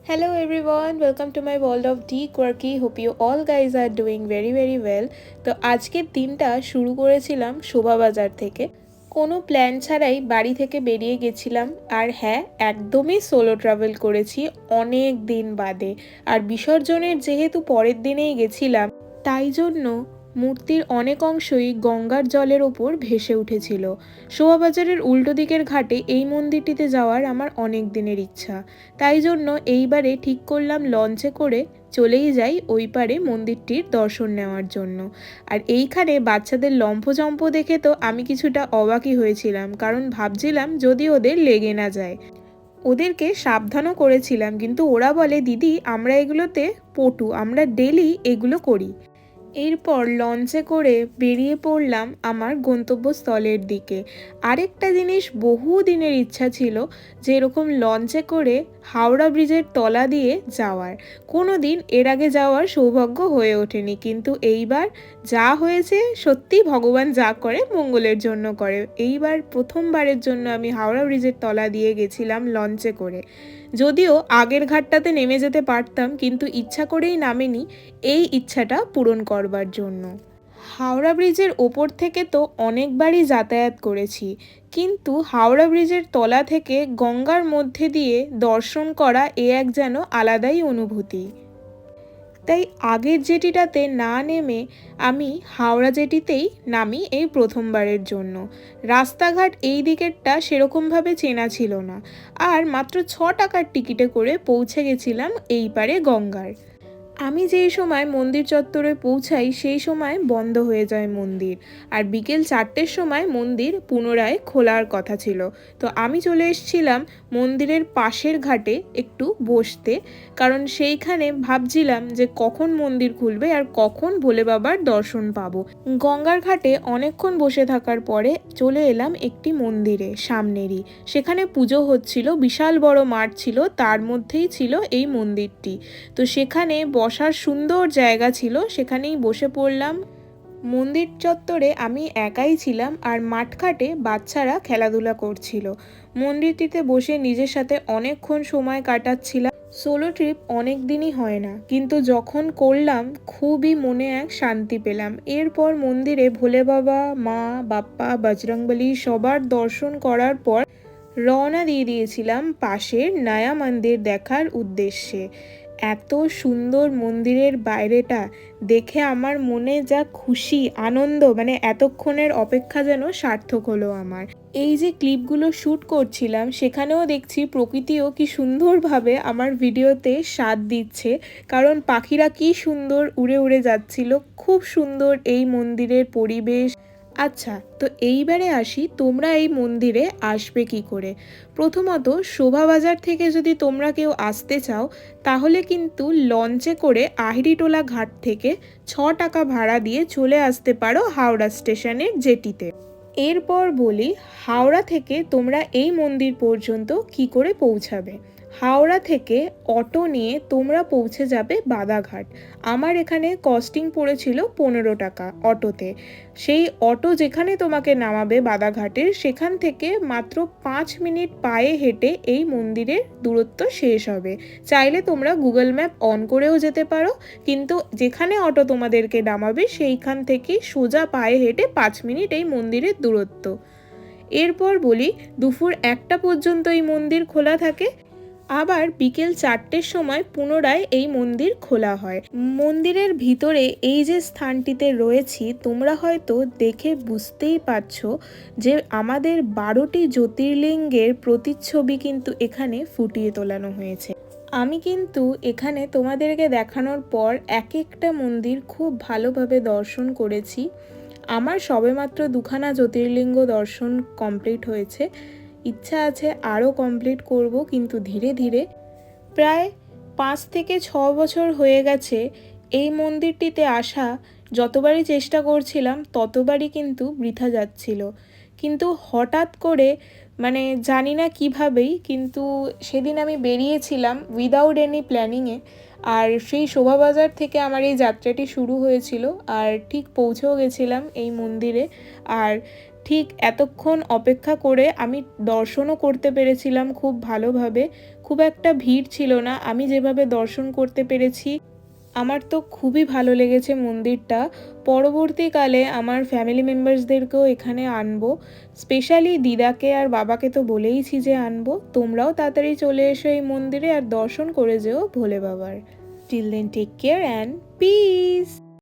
Hello everyone, welcome to my world of tea quirky. Hope you all guys are doing very well. তো আজকের দিনটা শুরু করেছিলাম শোভাবাজার থেকে। কোনো প্ল্যান ছাড়াই বাড়ি থেকে বেরিয়ে গেছিলাম। আর হ্যাঁ, একদমই সোলো ট্রাভেল করেছি অনেক দিন বাদে। আর বিসর্জনের যেহেতু পরের দিনেই গেছিলাম, তাই জন্য মূর্তির অনেক অংশই গঙ্গার জলের ওপর ভেসে উঠেছিল। শোভাবাজারের উল্টো দিকের ঘাটে এই মন্দিরটিতে যাওয়ার আমার অনেক দিনের ইচ্ছা, তাই জন্য এইবারে ঠিক করলাম লঞ্চে করে চলেই যাই ওই পারে মন্দিরটির দর্শন নেওয়ার জন্য। আর এইখানে বাচ্চাদের লম্ফজম্প দেখে তো আমি কিছুটা অবাকই হয়েছিলাম, কারণ ভাবছিলাম যদি ওদের লেগে না যায়। ওদেরকে সাবধানও করেছিলাম, কিন্তু ওরা বলে দিদি আমরা এগুলোতে পটু, আমরা ডেলি এগুলো করি। এরপর লঞ্চে করে বেরিয়ে পড়লাম আমার গন্তব্যস্থলের দিকে। আরেকটা জিনিস বহু দিনের ইচ্ছা ছিল, যে এরকম লঞ্চে করে হাওড়া ব্রিজের তলা দিয়ে যাওয়ার। কোনো দিন এর আগে যাওয়ার সৌভাগ্য হয়ে ওঠেনি, কিন্তু এইবার যা হয়েছে, সত্যি ভগবান যা করে মঙ্গলের জন্য করে। এইবার প্রথমবারের জন্য আমি হাওড়া ব্রিজের তলা দিয়ে গেছিলাম লঞ্চে করে। যদিও আগের ঘাটটাতে নেমে যেতে পারতাম, কিন্তু ইচ্ছা করেই নামেনি এই ইচ্ছাটা পূরণ করবার জন্য। হাওড়া ব্রিজের ওপর থেকে তো অনেকবারই যাতায়াত করেছি, কিন্তু হাওড়া ব্রিজের তলা থেকে গঙ্গার মধ্যে দিয়ে দর্শন করা এক যেন আলাদাই অনুভূতি। তাই আগের জেটিটাতে না নেমে আমি হাওড়া জেটিতেই নামি এই প্রথমবারের জন্য। রাস্তাঘাট এই দিকেরটা সেরকমভাবে চেনা ছিল না, আর মাত্র 6 টাকার টিকিটে করে পৌঁছে গেছিলাম এই পারে গঙ্গার। আমি যেই সময় মন্দির চত্বরে পৌঁছাই সেই সময় বন্ধ হয়ে যায় মন্দির, আর বিকেল 4টের সময় মন্দির পুনরায় খোলার কথা ছিল। তো আমি চলে এসেছিলাম মন্দিরের পাশের ঘাটে একটু বসতে, কারণ সেইখানে ভাবছিলাম যে কখন মন্দির খুলবে আর কখন ভোলে বাবার দর্শন পাবো। গঙ্গার ঘাটে অনেকক্ষণ বসে থাকার পরে চলে এলাম একটি মন্দিরে সামনেরই। সেখানে পুজো হচ্ছিল, বিশাল বড় মাঠ ছিল, তার মধ্যেই ছিল এই মন্দিরটি। তো সেখানে বসার সুন্দর জায়গা ছিল, সেখানেই বসে পড়লাম। মন্দির চত্বরে আমি একাই ছিলাম, আর মাঠঘাটে বাচ্চারা খেলাধুলা করছিল। মন্দিরটিতে বসে নিজের সাথে অনেকক্ষণ সময় কাটাচ্ছিলাম। সোলো ট্রিপ অনেক দিনই হয় না, কিন্তু যখন করলাম খুবই মনে এক শান্তি পেলাম। এরপর মন্দিরে ভোলে বাবা, মা, বাপ্পা, বজরংবলী সবার দর্শন করার পর রওনা দিয়ে দিয়েছিলাম পাশের নয়া মন্দির দেখার উদ্দেশ্যে। এত সুন্দর মন্দিরের বাইরেটা দেখে আমার মনে যা খুশি আনন্দ, মানে এতক্ষণের অপেক্ষা যেন সার্থক হলো আমার। এই যে ক্লিপগুলো শ্যুট করছিলাম সেখানেও দেখছি প্রকৃতিও কি সুন্দরভাবে আমার ভিডিওতে সাথ দিচ্ছে, কারণ পাখিরা কি সুন্দর উড়ে উড়ে যাচ্ছিল। খুব সুন্দর এই মন্দিরের পরিবেশ। আচ্ছা, তো এইবারে আসি তোমরা এই মন্দিরে আসবে কি করে। প্রথমত, শোভাবাজার থেকে যদি তোমরা কেউ আসতে চাও, তাহলে কিন্তু লঞ্চে করে আহিরিটোলা ঘাট থেকে 6 টাকা ভাড়া দিয়ে চলে আসতে পারো হাওড়া স্টেশনের জেটিতে। এরপর বলি হাওড়া থেকে তোমরা এই মন্দির পর্যন্ত কি করে পৌঁছাবে। হাওড়া থেকে অটো নিয়ে তোমরা পৌঁছে যাবে বাদাঘাট। আমার এখানে কস্টিং পড়েছিল 15 টাকা অটোতে। সেই অটো যেখানে তোমাকে নামাবে বাদাঘাটের, সেখান থেকে মাত্র 5 মিনিট পায়ে হেঁটে এই মন্দিরের দূরত্ব শেষ হবে। চাইলে তোমরা গুগল ম্যাপ অন করেও যেতে পারো, কিন্তু যেখানে অটো তোমাদেরকে নামাবে সেইখান থেকে সোজা পায়ে হেঁটে 5 মিনিট এই মন্দিরের দূরত্ব। এরপর বলি দুপুর 1টা পর্যন্ত এই মন্দির খোলা থাকে, আবার বিকেল 4টের সময় পুনরায় এই মন্দির খোলা হয়। মন্দিরের ভিতরে এই যে স্থানটিতে রয়েছি, তোমরা হয়তো দেখে বুঝতেই পারছো যে আমাদের 12টি জ্যোতির্লিঙ্গের প্রতিচ্ছবি কিন্তু এখানে ফুটিয়ে তোলানো হয়েছে। আমি কিন্তু এখানে তোমাদেরকে দেখানোর পর এক একটা মন্দির খুব ভালোভাবে দর্শন করেছি। আমার সবেমাত্র 2খানা জ্যোতির্লিঙ্গ দর্শন কমপ্লিট হয়েছে, ইচ্ছা আছে আরও কমপ্লিট করব, কিন্তু ধীরে ধীরে। প্রায় 5 থেকে 6 বছর হয়ে গেছে এই মন্দিরটিতে আসা। যতবারই চেষ্টা করছিলাম ততবারই কিন্তু বৃথা যাচ্ছিল। কিন্তু হঠাৎ করে, মানে জানি না কীভাবেই, কিন্তু সেদিন আমি বেরিয়েছিলাম উইদাউট এনি প্ল্যানিংয়ে, আর সেই শোভাবাজার থেকে আমার এই যাত্রাটি শুরু হয়েছিল, আর ঠিক পৌঁছেও গেছিলাম এই মন্দিরে। আর ঠিক এতক্ষণ অপেক্ষা করে আমি দর্শনও করতে পেরেছিলাম খুব ভালোভাবে। খুব একটা ভিড় ছিল না, আমি যেভাবে দর্শন করতে পেরেছি আমার তো খুবই ভালো লেগেছে মন্দিরটা। পরবর্তীকালে আমার ফ্যামিলি মেম্বার্সদেরকেও এখানে আনবো, স্পেশালি দিদাকে আর বাবাকে তো বলেইছি যে আনবো। তোমরাও তাড়াতাড়ি চলে এসো এই মন্দিরে আর দর্শন করে যেও ভোলে বাবার। Till then take care and piece.